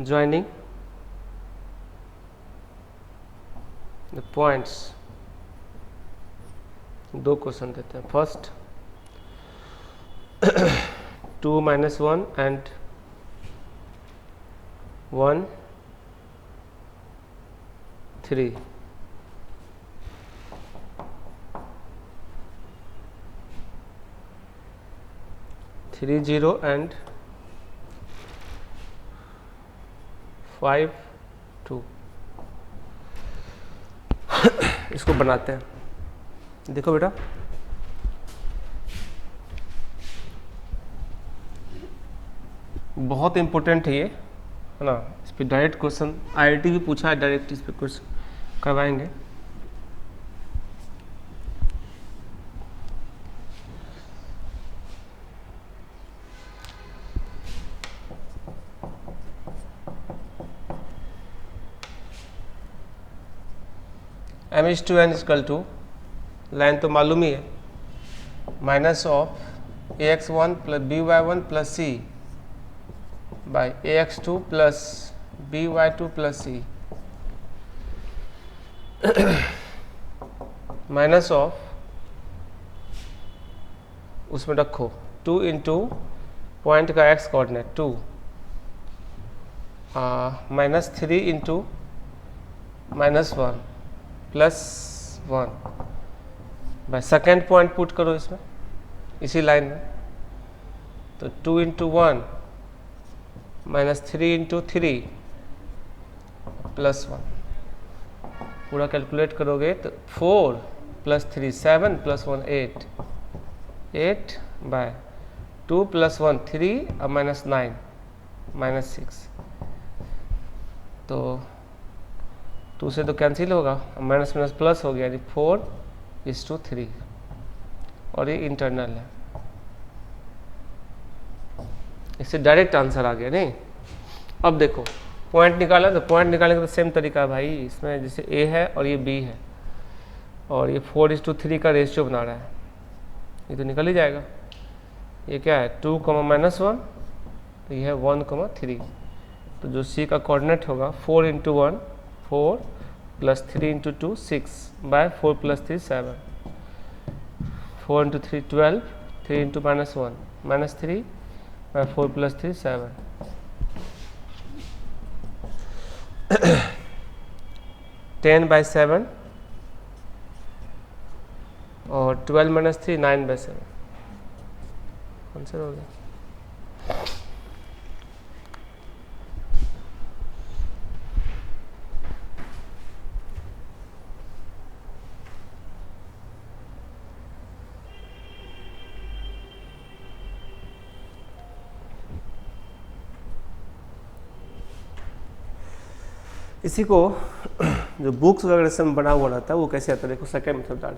joining the points, दो question देते हैं, first 2 minus 1 and 1 3, three 0 and 5 2, इसको बनाते हैं। देखो बेटा, बहुत इंपॉर्टेंट है ये, है ना, इस पर डायरेक्ट क्वेश्चन आईआईटी भी पूछा है, डायरेक्ट इस पर क्वेश्चन करवाएंगे। m/n इक्वल टू, लाइन तो मालूम ही है, minus of ax1 plus by1 plus C by ax2 plus by2 plus C, minus of, उसमें रखो 2 इंटू पॉइंट का x coordinate 2, minus 3 into minus 1 plus 1 by second point put करो इसमें, इसी लाइन में, तो 2 इंटू 1 माइनस 3 इंटू 3 प्लस 1, पूरा calculate करोगे तो 4 प्लस 3 7 प्लस 1 8 8 बाय 2 प्लस 1 3 और माइनस 9 माइनस 6, तो 2 से तो कैंसिल होगा, माइनस माइनस प्लस हो गया, यानी 4:3, और ये इंटरनल है। इससे डायरेक्ट आंसर आ गया नहीं। अब देखो पॉइंट निकाला, तो पॉइंट निकालने का तो सेम तरीका है भाई, इसमें जैसे ए है और ये बी है और ये 4:3 का रेशियो बना रहा है, ये तो निकल ही जाएगा। ये क्या है 2, -1, तो ये है 1, 3, तो जो सी का कोऑर्डिनेट होगा 4 × 1 4 plus 3 × 2 6 bye 4 plus 3 7, 4 × 3 12, 3 × -1 -3 bye 4 plus 3 7, 10/7 और 12 - 3 9/7 आंसर हो गया। इसी को जो बुक्स वगैरह में बना हुआ रहता है वो कैसे आता है, देखो सेकेंड मेथड डाल,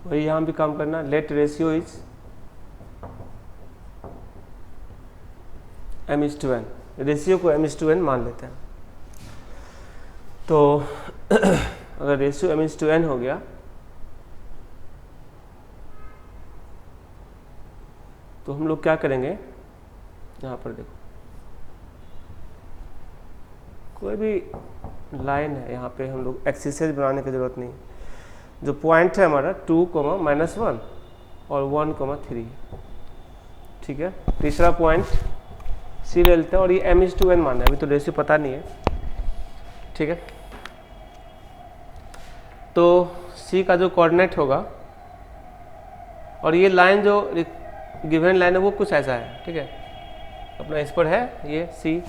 वही यहाँ भी काम करना। Late ratio is m:n, ratio को m:n मान लेते हैं। तो अगर रेशियो m:n हो गया तो हम लोग क्या करेंगे, यहाँ पर देखो कोई भी लाइन है, यहाँ पे हम लोग एक्सिसेज बनाने की जरूरत नहीं। जो पॉइंट है हमारा 2, -1 और 1, 3, ठीक है। तीसरा पॉइंट सी ले लेते हैं और ये m:n माना है, अभी तो रेशियो पता नहीं है, ठीक है। तो सी का जो कोऑर्डिनेट होगा और ये लाइन जो गिवन लाइन है वो कुछ ऐसा है, ठीक है। अपना इस पर है ये सी,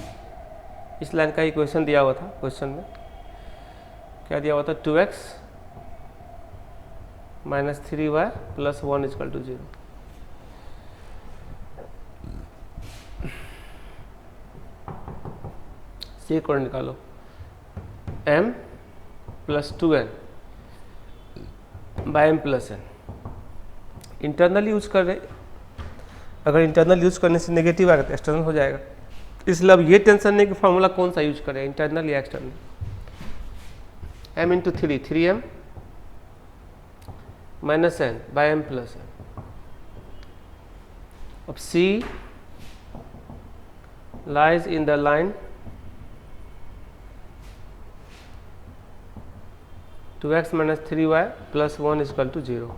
इस लाइन का इक्वेशन दिया हुआ था क्वेश्चन में, क्या दिया हुआ था 2x - 3y + 1 = 0। सी को निकालो, m + 2n by m + n। Internal use कर रहे, अगर इंटरनल यूज करने से नेगेटिव आएगा तो एक्सटर्नल हो जाएगा, इसलिए अब ये टेंशन नहीं कि फार्मूला कौन सा यूज करें, इंटरनल या external. m × 3 3m - n by m + n। अब c lies in the line 2x - 3y + 1 = 0।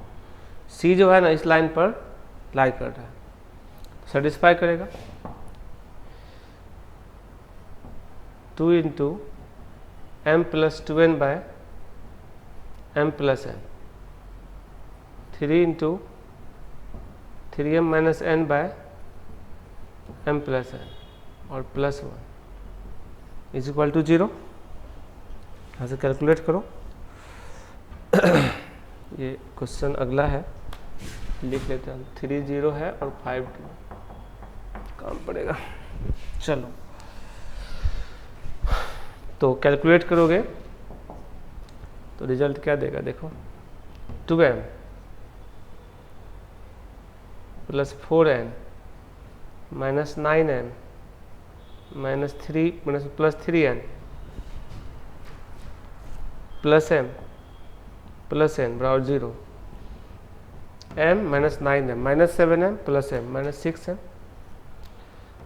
c जो है ना इस लाइन पर लाई कर रहा है, सेटिस्फाई करेगा। 2 × m + 2n by m + n, 3 × 3m - n by m + n और +1 = 0। यहाँ से कैलकुलेट करो। ये क्वेश्चन अगला है, लिख लेते हैं। 3 0 है और 5 2 काम पड़ेगा। चलो तो कैलकुलेट करोगे तो रिजल्ट क्या देगा, देखो 2m + 4n - 9n - 3 + 3n + m + n बराबर 0। m - 9m - 7m + m - 6m,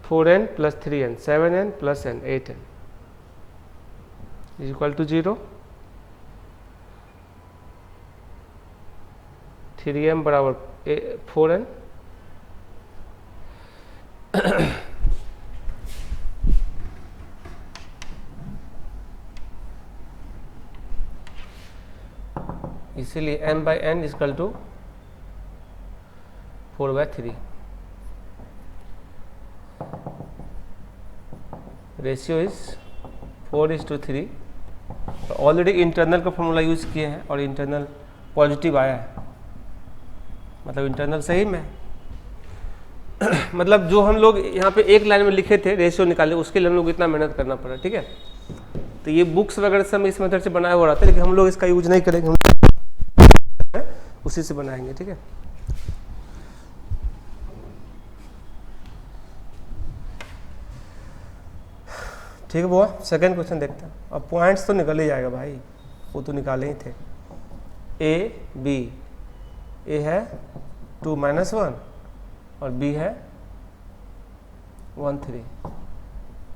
4n + 3n 7n + n 8n = 0। 3m बराबर 4n, इसीलिए m/n = 4/3। Ratio is 4:3। Already internal का फॉर्मूला यूज़ किए हैं और इंटरनल पॉजिटिव आया है, मतलब इंटरनल सही में मतलब जो हम लोग यहाँ पे एक लाइन में लिखे थे रेशियो निकाले, उसके लिए हम लोग इतना मेहनत करना पड़ा, ठीक है। तो ये बुक्स वगैरह सब इस मेथड से बनाया हुआ रहता है, लेकिन हम लोग इसका यूज नहीं करेंगे, हम उसी से बनाएंगे, ठीक है। ठीक है बुआ, सेकंड क्वेश्चन देखते हैं। अब पॉइंट्स तो निकल ही जाएगा भाई, वो तो निकाले ही थे। ए बी, ए है 2 - 1 और बी है 1 3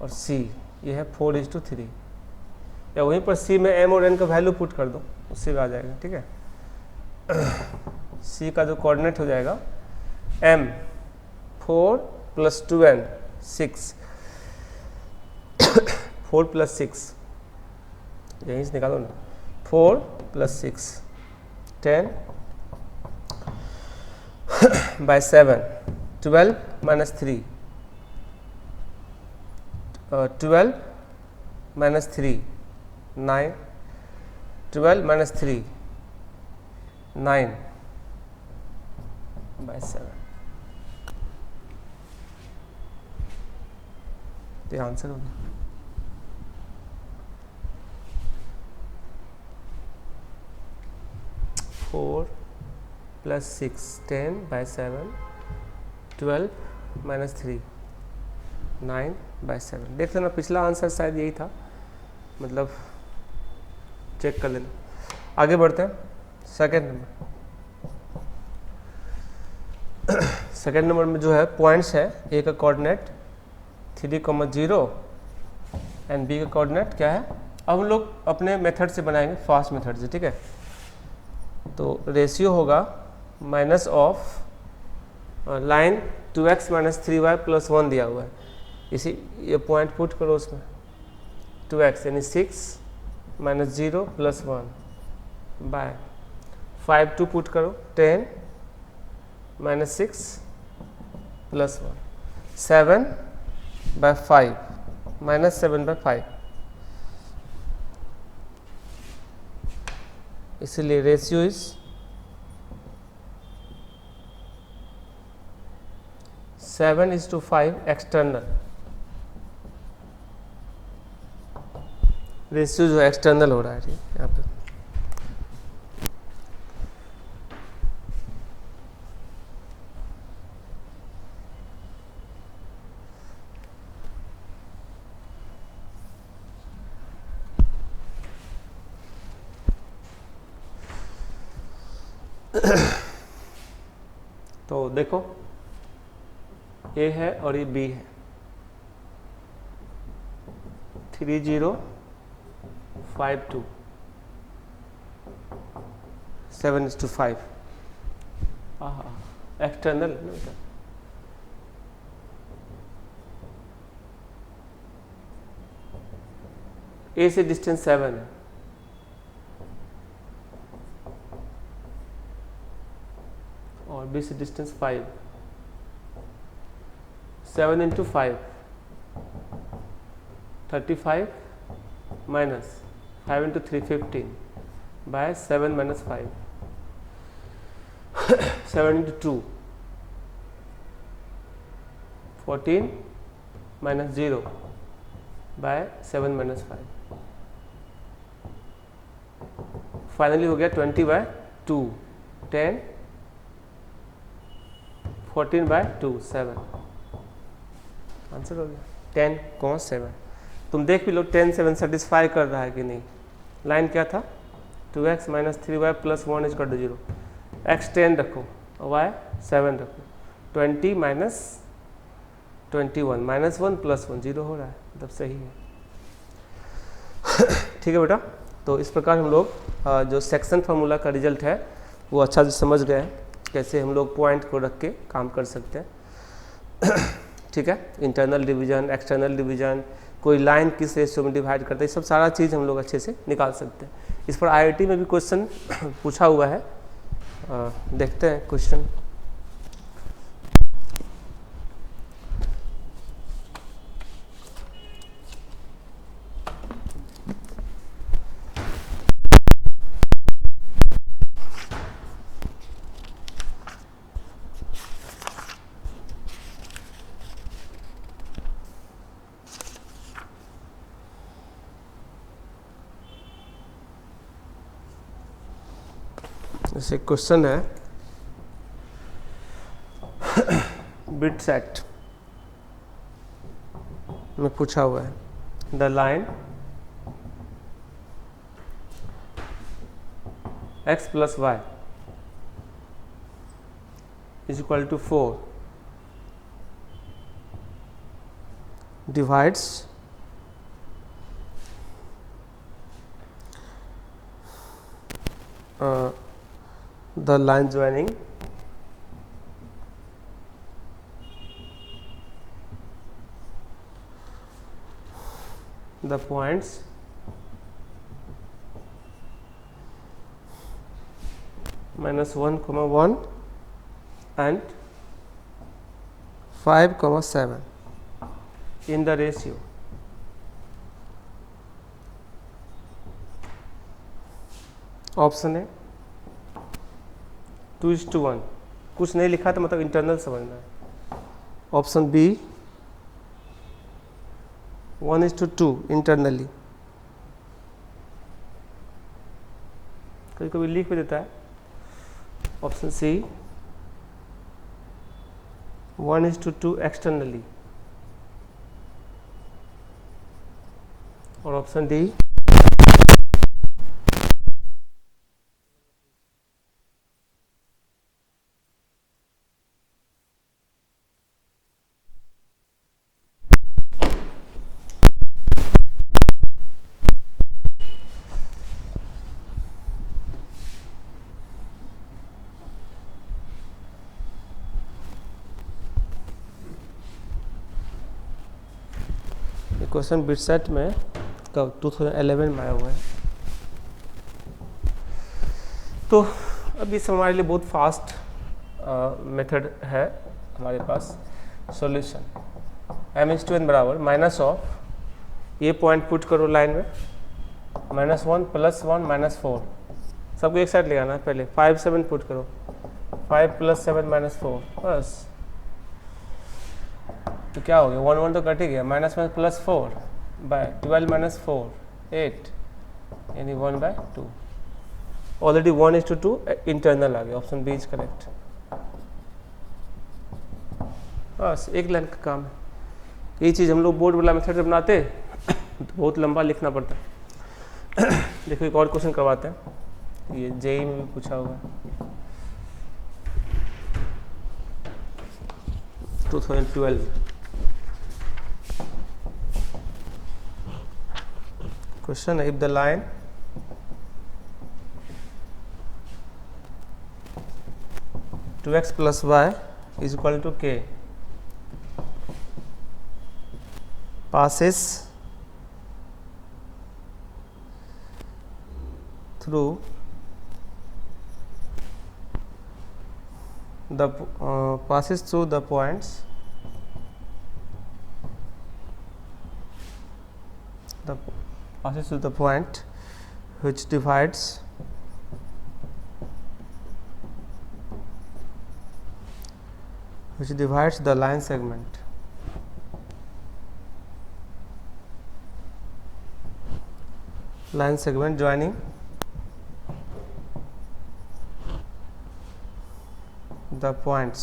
और सी ये है 4:3, या वहीं पर सी में एम और एन का वैल्यू पुट कर दो, उससे भी आ जाएगा, ठीक है। सी का जो कोऑर्डिनेट हो जाएगा एम 4 + 2n 6, 4 + 6 यहीं से निकालो ना, 4 + 6 10 by 7, 12 - 3, 12 - 3 9, 12 - 3 9 by 7। तो आंसर होगा 4 + 6 10 by 7, 12 - 3 9 by 7। देख लेना, पिछला आंसर शायद यही था, मतलब चेक कर लेना। आगे बढ़ते हैं सेकेंड नंबर। सेकेंड नंबर में जो है पॉइंट्स है, ए का कोऑर्डिनेट 3,0 एंड बी का कोऑर्डिनेट क्या है। अब हम लोग अपने मेथड से बनाएंगे, फास्ट मेथड से, ठीक है। तो रेशियो होगा minus of line 2x - 3y + 1 दिया हुआ है, इसी ये पॉइंट पुट करो उसमें, 2x यानी 6 - 0 + 1 बाय 5 2 पुट करो, 10 - 6 + 1 7 by 5 -7 by 5, इसलिए रेशियो इज 7:5 एक्सटर्नल। रेशियो जो एक्सटर्नल हो रहा है, ठीक यहाँ पे। तो देखो ए है और ये बी है, 3052 7:5 एक्सटर्नल। ए से डिस्टेंस 7 है और बी से distance 5, 7 × 5 35 minus 5 × 3 15 by 7 - 5 7 × 2 14 minus 0 by 7 - 5, finally हो गया 20 by 2 10 14 by 2 7, आंसर हो गया 10, 7। तुम देख भी लो 10 7 सेटिस्फाई कर रहा है कि नहीं। लाइन क्या था, 2x - 3y + 1 = 0, x 10 रखो और y 7 रखो, 20 - 21 -1 + 1 0 हो रहा है, मतलब सही है। ठीक है बेटा, तो इस प्रकार हम लोग जो सेक्शन फार्मूला का रिजल्ट है वो अच्छा से समझ गए हैं, कैसे हम लोग पॉइंट को रख के काम कर सकते हैं। ठीक है, इंटरनल डिवीजन, एक्सटर्नल डिवीजन, कोई लाइन किस रेशियो में डिवाइड करता है, ये सब सारा चीज़ हम लोग अच्छे से निकाल सकते हैं। इस पर IIT में भी क्वेश्चन पूछा हुआ है, देखते हैं क्वेश्चन। जैसे क्वेश्चन है बिट सेट में पूछा हुआ है the line x plus y is equal to 4 divides the line joining the points -1, 1 and 5, 7 in the ratio option है 2:1। कुछ नहीं लिखा तो मतलब इंटरनल समझना है। ऑप्शन बी 1:2 इंटरनली, कभी कभी लिख भी देता है। ऑप्शन सी 1:2 एक्सटर्नली, और option D question bit set में कब 2011 में आया हुआ है। तो अब इस हमारे लिए बहुत फास्ट मेथड है हमारे पास। सॉल्यूशन m/n बराबर माइनस ऑफ ये पॉइंट पुट करो लाइन में -1 + 1 -4, सबको एक साइड ले आना है। पहले 5 7 पुट करो, 5 + 7 -4, बस। तो क्या हो गया, 1 1 तो कट ही गया, -1 + 4 बाय 12 - 4 8, यानी 1/2। ऑलरेडी 1:2 इंटरनल आ गया। Option B is correct. बस एक लाइन का काम है। यही चीज़ हम लोग बोर्ड वाला मेथड से बनाते तो बहुत लंबा लिखना पड़ता है। देखो एक और क्वेश्चन करवाते हैं, ये जेई में भी पूछा हुआ है 2012। क्वेश्चन है if the line two x + y is equal to k passes through the points passes through the point which divides the line segment joining the points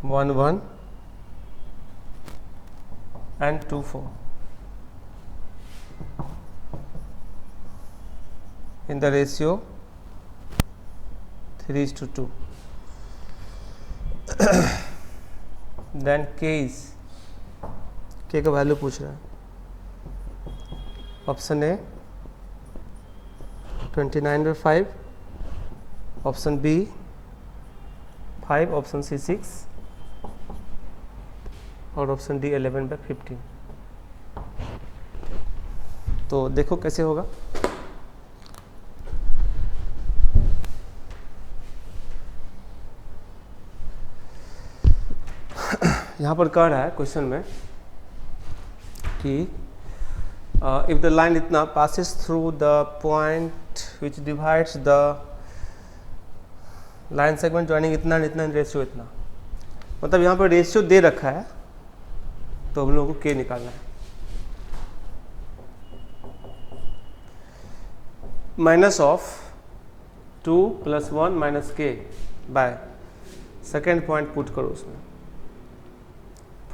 1 1 and 2 4 in the ratio 3:2। then k का value पूछ रहा है। Option A 29/5, option B 5, option C 6 और option D 11/15। तो देखो कैसे होगा। यहाँ पर कह रहा है क्वेश्चन में कि इफ द लाइन इतना passes through the point which divides the line segment joining इतना रेशियो इतना, मतलब यहाँ पर रेशियो दे रखा है तो हम लोगों को k निकालना है। Minus of 2 + 1 - k bye second point put करो उसमें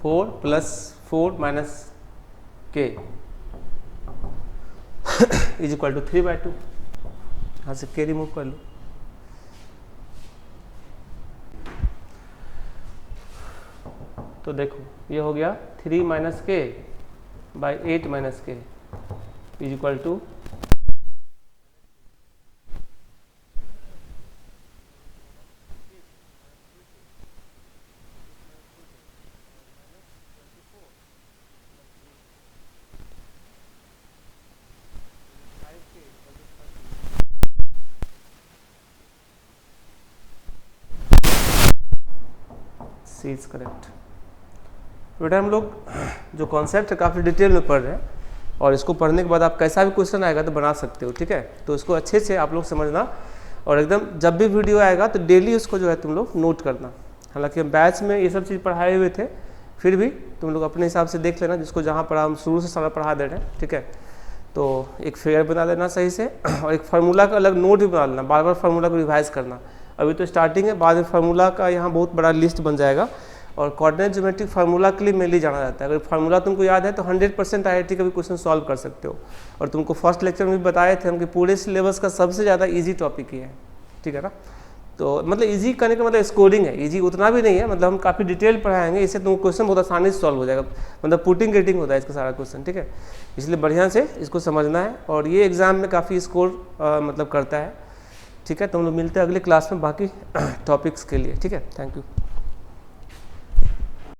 4 + 4 - k इज इक्वल टू 3/2। यहाँ से k रिमूव कर लो। तो देखो ये हो गया 3 - k by 8 - k is equal to C is correct. बेटा हम लोग जो कॉन्सेप्ट है काफ़ी डिटेल में पढ़ रहे हैं और इसको पढ़ने के बाद आप कैसा भी क्वेश्चन आएगा तो बना सकते हो, ठीक है। तो इसको अच्छे से आप लोग समझना और एकदम जब भी वीडियो आएगा तो डेली उसको जो है तुम लोग नोट करना। हालांकि हम बैच में ये सब चीज़ पढ़ाए हुए थे, फिर भी तुम लोग अपने हिसाब से देख लेना, जिसको जहाँ पढ़ा हम शुरू से सारा पढ़ा दे रहे हैं, ठीक है। तो एक फिगर बना लेना सही से और एक फार्मूला का अलग नोट भी बना लेना, बार बार फार्मूला को रिवाइज करना। अभी तो स्टार्टिंग है, बाद में फार्मूला का यहाँ बहुत बड़ा लिस्ट बन जाएगा और कोऑर्डिनेट ज्योमेट्रिक फार्मूला के लिए मेनली जाना जाता है। अगर फार्मूला तुमको याद है तो 100% IIT का भी क्वेश्चन सॉल्व कर सकते हो। और तुमको फर्स्ट लेक्चर में भी बताए थे हम कि पूरे सिलेबस का सबसे ज़्यादा इजी टॉपिक ही है, ठीक है ना। तो मतलब इजी करने का मतलब स्कोरिंग है, इजी उतना भी नहीं है, मतलब हम काफ़ी डिटेल पढ़ाएंगे, इससे तुमको क्वेश्चन बहुत आसानी से सॉल्व हो जाएगा। मतलब पुटिंग गेटिंग होता है इसका सारा क्वेश्चन, ठीक है। इसलिए बढ़िया से इसको समझना है और ये एग्ज़ाम में काफ़ी स्कोर मतलब करता है, ठीक है। तो हम लोग मिलते हैं अगले क्लास में बाकी टॉपिक्स के लिए, ठीक है। Thank you.